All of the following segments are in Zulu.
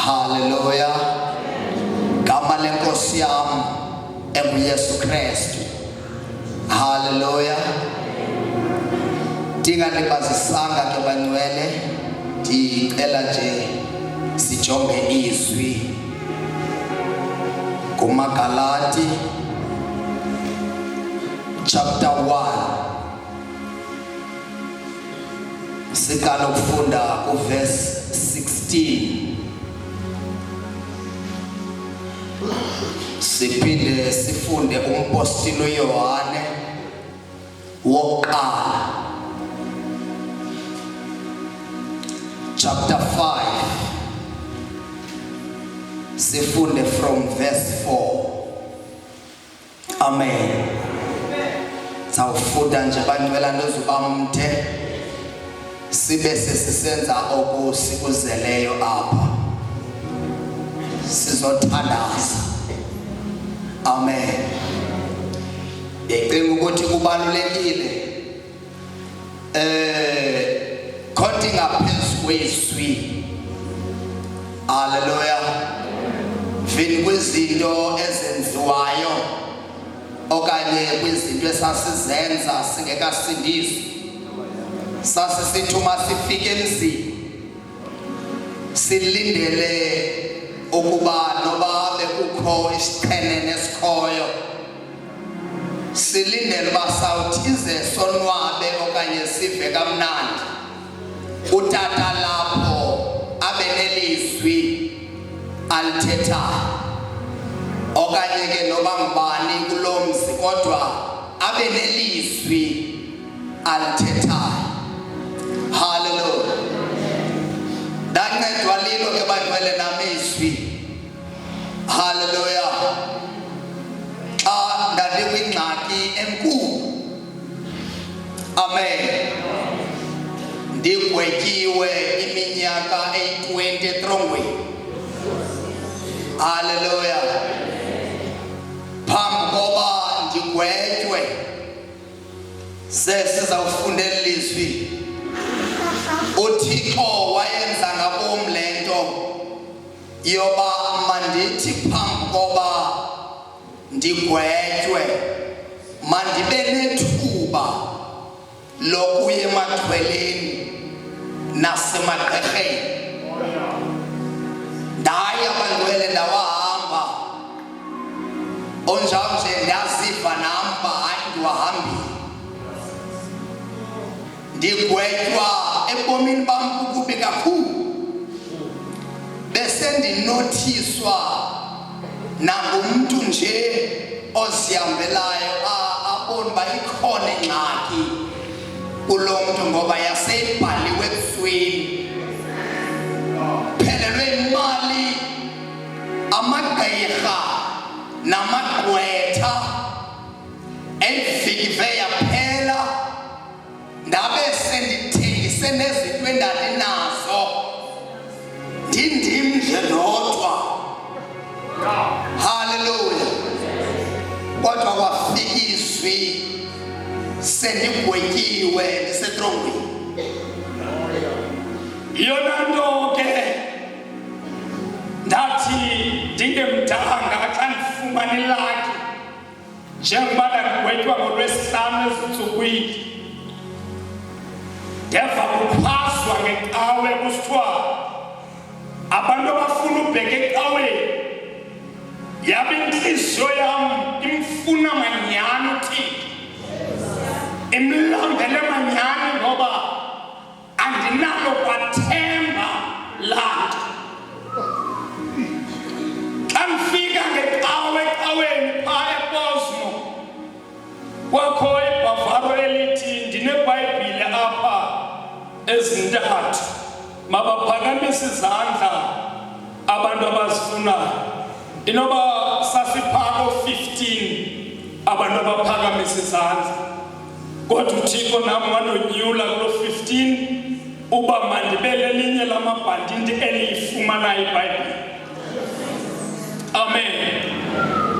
Hallelujah. Gama lenkosi yami enguYesu Kristu. Hallelujah. Ndingalibazisanga ke bangcwele, ndicela nje sijonge izwi kumaGalati chapter 1. Siqala ukufunda kuverse 16. Siphinde sifunde umpostoli uYohane wokuqala chapter 5. Sifunde from verse 4. Amen. Sawufunda nje bangcwela ndozubamthe sibe sesisenza okusikuzeleyo apha. Sizothandaza. Amen. Ecinga ukuthi kubalulekile konke ngaphezu kwezwi. Hallelujah. Vini kwizinto ezenziwayo okanye kwizinto esasizenza singekasindiswa, sasisithuma sifike emzini silindele ukuba noba bekukho isiqhene nesikhoyo, silindele uba sawuthi ize sonwabe okanye sive kamnandi, utata lapho abe nelizwi alithethayo, okanye ke noba ngubani kuloo mzi kodwa abe nelizwi alithethayo. Hallelujah. Ndancedwa lilo ke bangcwele nami izwi. Hallelujah. Xa ndandikwingxaki enkulu. Amen. Ndigwetyiwe iminyaka 820 etrongweni. Hallelujah. Phambi koba ndigwetywe sizawufundela ilizwi, uThixo wayenza ngabom le nto yoba mandithi phambi koba ndigwetywe mandibe nethuba lokuya emaxhweleni nasemagqirheni. Ndaya bangcwele ndawahamba onjalo nje ndaziva namba hayi ndiwahambile. Ndigwetywa ebomini bam kukubi kakhulu, bese ndinothiswa nangumntu nje ozihambelayo abone uba ikhona ingxaki kuloo mntu ngoba yaseyibhaliwe ebusweni. Phelelwe imali, amagqirha namagqwetha, eviki yaphela ndabe sendithengise nezinto endandinazo ndindim nje ndodwa. Hallelujah. Kodwa kwafika izwi sendigwetyiwe ndisetrongweni. Yona nto ke ndathi ndingemdanga xa ndifumana ilaki njengoba ndigwetywa ngoLwesihlanu ezintsukwini. Ndeva kuphaswa ngecawe kusithiwa abantu abafuna ubheka ecaweni, yabe intliziyo yam imfuna manyani uThixo, imlambele manyani ngoba andinalo kwathemba laa nto. Xa ndifika ngecawe ecaweni phaa ePosmo kwakho ibhavaro elithi ndineBhayibhile apha ezintathu, mabaphakamise izandla abantu abazifunayo. Inoba sasiphako 15 abantu abaphakamisa izandla, kodwa uThixo nam wanonyula kulo 15 uba mandibe lelinye lamabhanditi eliyifumanayo iBhayibhile. Amen.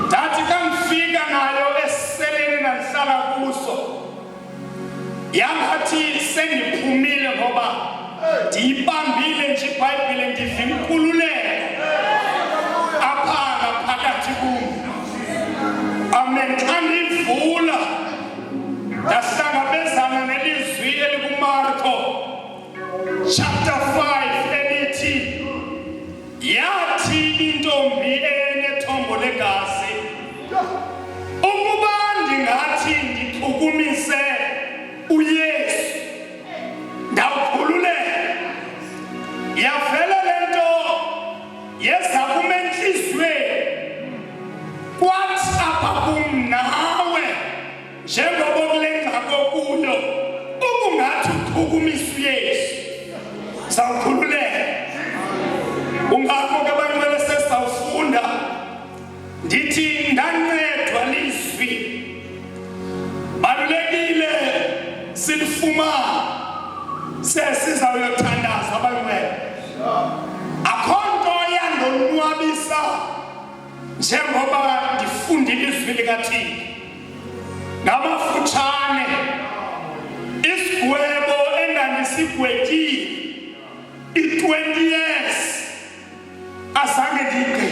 Ndathi xa ndifika nayo esiseleni nandihlala kuso, yangathi sendiphumile ngoba ndiyibambile nje iBhayibhile ndiva inkululeko ndithi ndancedwa lizwi balulekile silifumana sesizawuyothandaza abancwele. Akho nto yandonwabisa njengoba ndifundile izwi likaThixo ngamafutshane. Isigwebo endandisigwetyile i-20 years azange ndigqibe.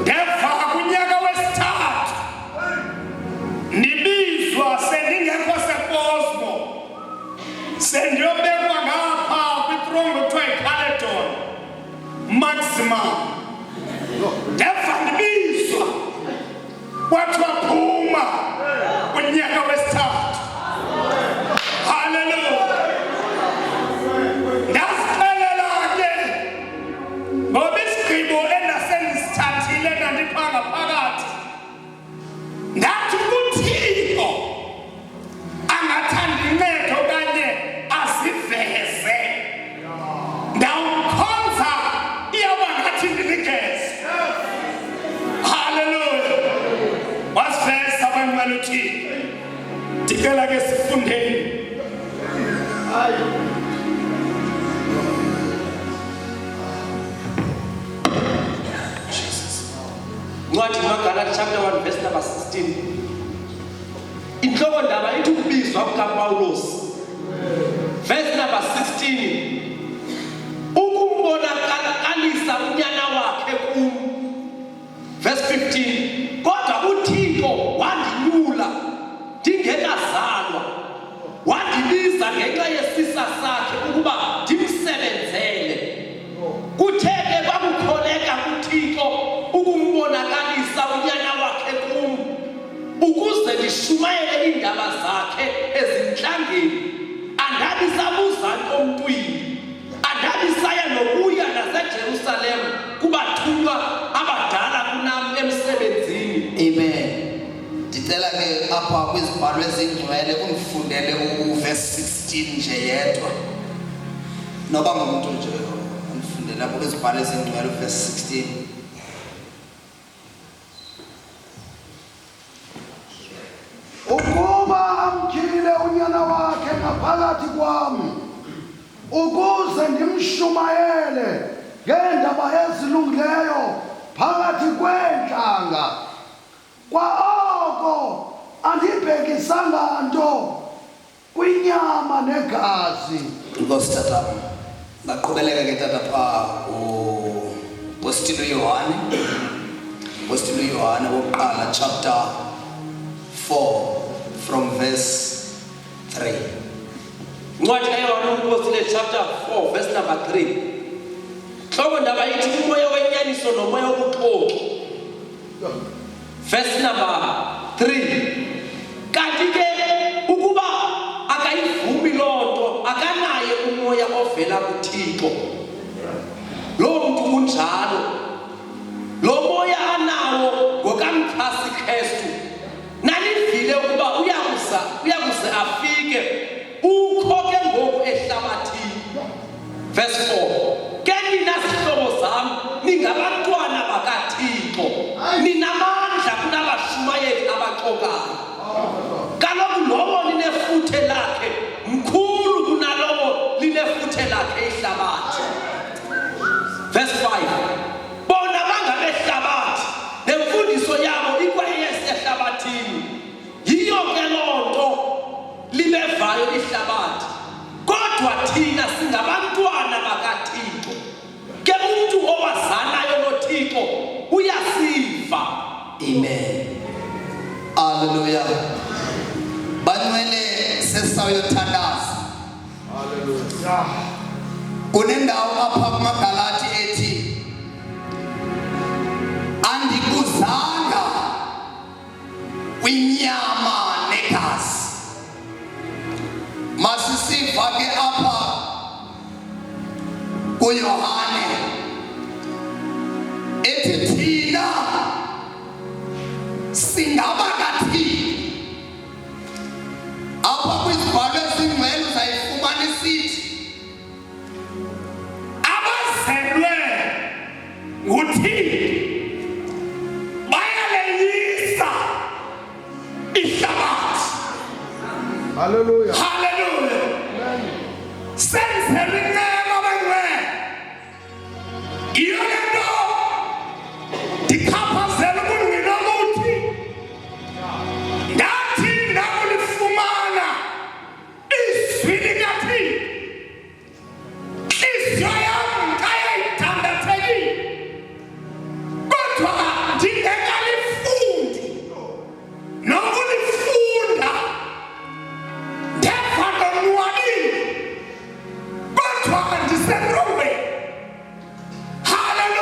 Ndeva kunyaka wesithathu ndibizwa sendingekho sePosmo, sendiyobekwa ngapha kwitrongo kuthiwa yiCaledon Maximum. Ndeva ndibizwa kwathiwa phuma kunyaka wesithathu. Hallelujah. Ndazixelela ke ngoba isigqibo endasendisithathile ndandiphanga phakathi ndathi uThixo angathanda inceda okanye aziveze. Ndawukhonza iyaba ngathi ndiligeze. Hallelujah. Wasiveza abancwele uThixo. Ndicela ke sifundeni. Ncwadi kaGalatia chapter 1 verse number 16. Inhloko ndaba ithi ukubizwa kukaPawulos. Verse number 16. Ukumbonakalisa unyana wakhe kum. Verse 15. Kodwa uThixo wandilula ndingekazalwa. Wandibiza ngenxa yesisa sakhe ukuba ndimsebenzele. Kuthe ke kwakukholeka kuThixo ukumbonakalisa unyana wakhe kum ukuze ndishumayele iindaba zakhe ezintlangeni. Andabisabuza ntomntwini, andabisaya nokuya naseJerusalem kubathunywa abadala kunam emsebenzini. Amen. Ndicela ke apha kwizibhalo ezingcwele undifundele uverse 16 nje yedwa. Noba ngumuntu nje undifundele apha kwizibhalo ezingcwele uverse 16. Ukuba amtyhile unyana wakhe ngaphakathi kwami ukuze ndimshumayele ngeendaba ezilungileyo phakathi kweentlanga. Kwaoko andibhekisanga nto kwinyama negazi. Inkosi tata. Baqhubeleka ke tata phaa uPostile Yohane. Postile Yohane wokuqala chapter 4 from verse 3. Ncwadi kaYohane umpostile chapter 4 verse number 3. Inhloko ndaba ithi umoya wenyaniso nomoya wobuxoki. Verse number 3. Kanti ke ukuba akayivumi loo nto akanaye umoya ovela kuThixo. Lo mntu unjalo. Lo moya anawo ngokaMkhasi Kristu. Nalivile ukuba uyakuze afike ukho ke ngoku ehlabathini. Verse 4. Ke nina zihlobo zam ningabantwana bakaThixo. Ninamandla kunabashumayeli abaxokayo. Kaloku lowo linefuthe lakhe mkhulu kunalowo linefuthe lakhe ihlabathi. Verse 5. Bona bangabehlabathi nemfundiso yabo ikwayesehlabathini. Yiyo ke loo nto libevayo ihlabathi. Kodwa thina singabantwana bakaThixo. Ke umuntu owazanayo noThixo uyasiva. Amen. Hallelujah. Banwele sesawuyothandaza. Hallelujah. Kunendawo apha kumaGalathi ethi andikuzanga kwinyama negazi. Masisiva ke apha kuYohane ethi thina singabakathini. Apha kwizibhalo ezingcwele uzayifumana isithi abazelwe nguThixo iyo le nto ndichaphazela ubulungisa lokuthi ndathi ndakulifumana izwi likaThixo inhliziyo yam kayayidandathekile kodwa ndingekalifundi nokulifunda ndeva ndonwabile kodwa ndisentrongweni. Hallelujah.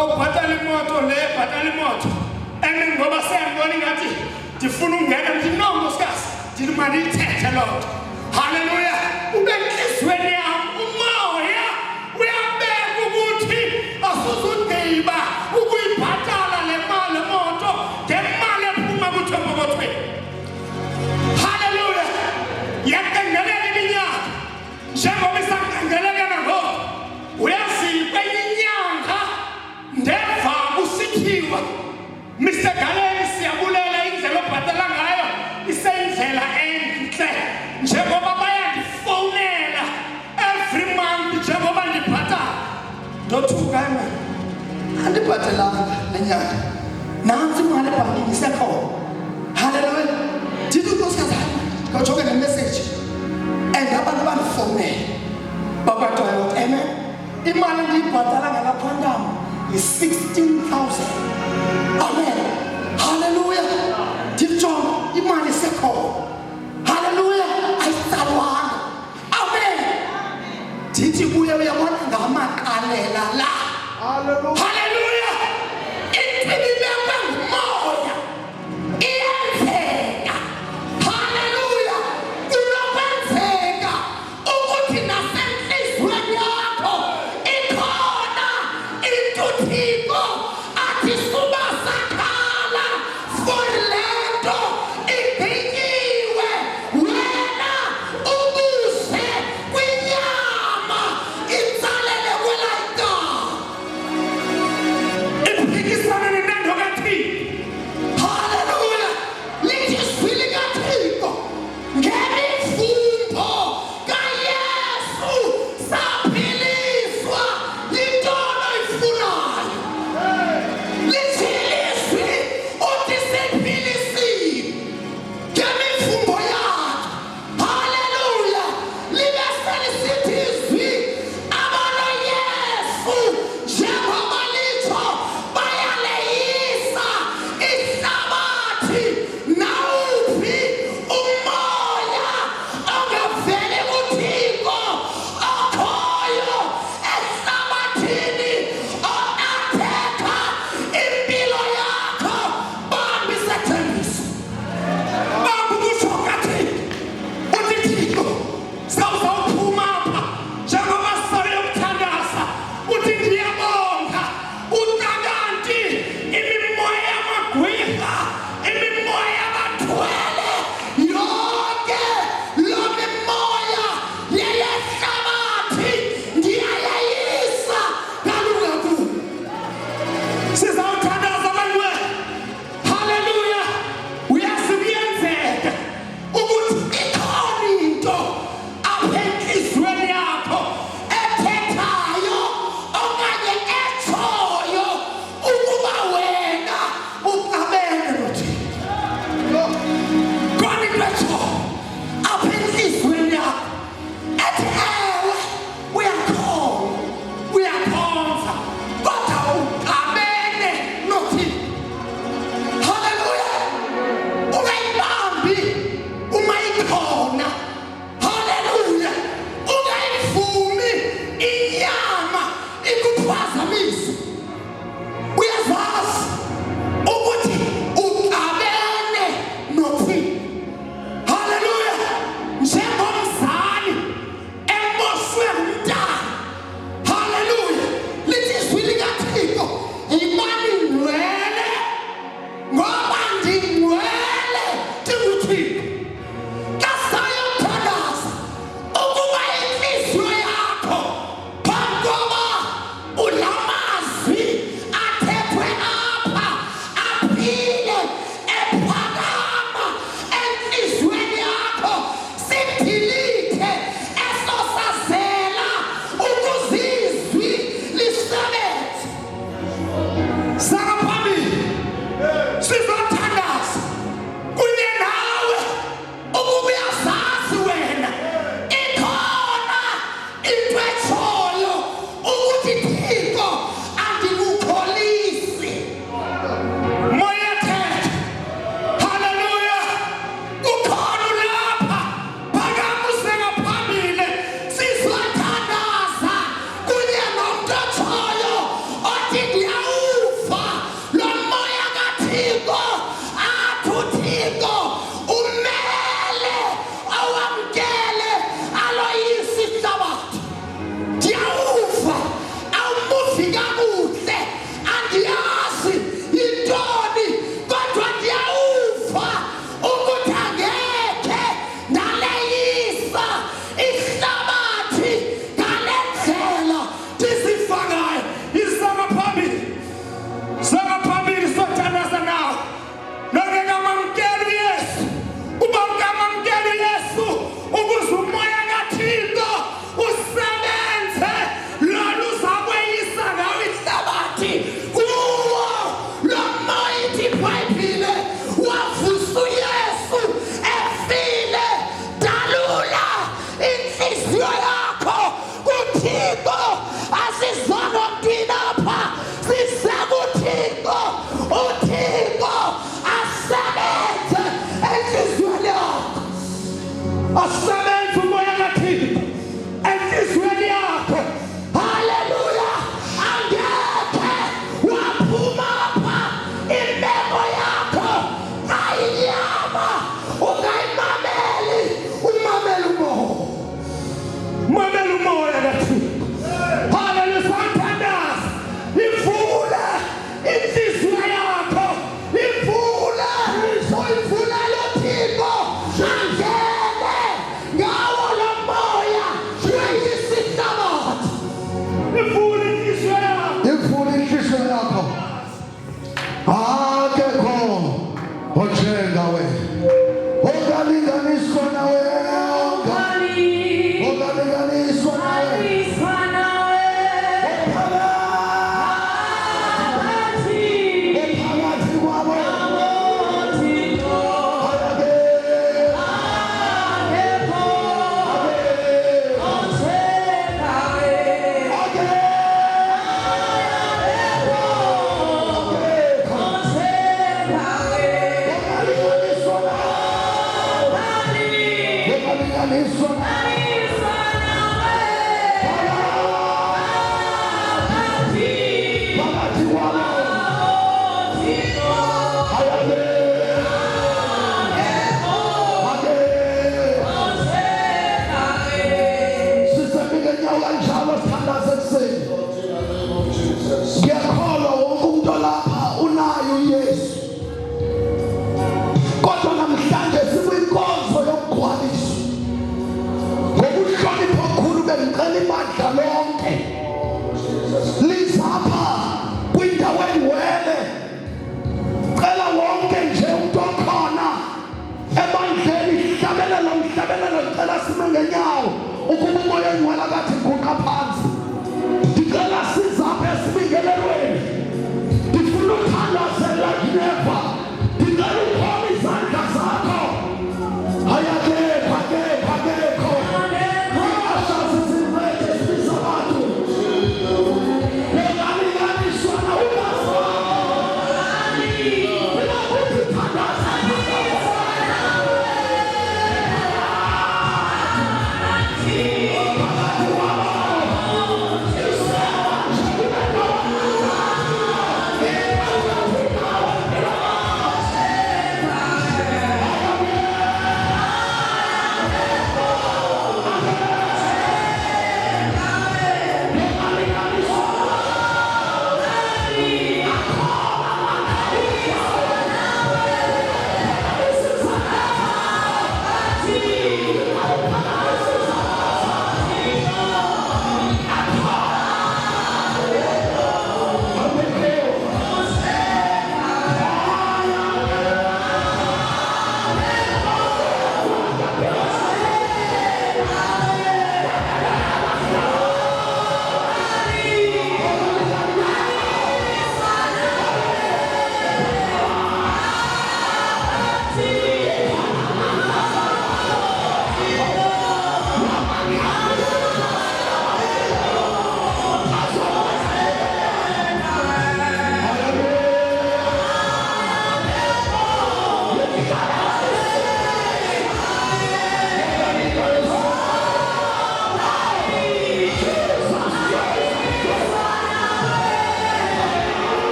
khawubhatala imoto le bhatala imoto and ngoba sengibona ngathi ndifuna ungena ngithi no nkosikazi ndithi mandiyithethe loo nto haleluya ube enhliziyweni yam umoya uyabeka ukuthi asuzudeba ukuyibhatala le mali lemoto ngemali ephuma kuthembokothweni haleluya yakangelela iminyaka njengoba isakangeleka nangoku uyazipha inyanga ndeva kusithiwa Mr. Galeni siyabulela indlela obhatala ngayo isendlela enhle njengoba bayandifonela every month njengoba ndibhatala ndothuka manje andibhatelanga lenyanga nansi imali ebhankini isekhona haleluya ndithi nkosikazi kajoke nemessage and abantu bandifonela bakwadoyo amen imali ndiyibhatala ngalaphantama yi-16,000 amen haleluya ndijonga imali isekhona haleluya ayitsalwanga amen ndithi kuye uyabona ngamaqalela la haleluya intilibekwe ngumoya iyenzeka haleluya kunokwenzeka ukuthi nasenhliziyweni yakho ikhona intuthiko athi suba sakhala for lento ibhinyiwe wena ubuse kwinyama itsalele kwelayika iphikisana nenando kaThixo haleluya lithi izwi likaThixo ngemivumbo kaYesu saphiliswa yinto oyifunayo phakathi kwabo. Sisabike nyawo kanjalo sithandaze ekuseni. Ngiyakholwa wonke umuntu lapha unayo uYesu. Kodwa namhlanje sikwinkonzo yokugcwalisa. Ngokuhlonipha okukhulu bengicela ibandla lonke lizapha kwindawo endiwele. Cela wonke nje umuntu okhona ebandleni hlabelelo ngicela sime ngenyawo ukuba umoya engcwele kathi guqa phansi.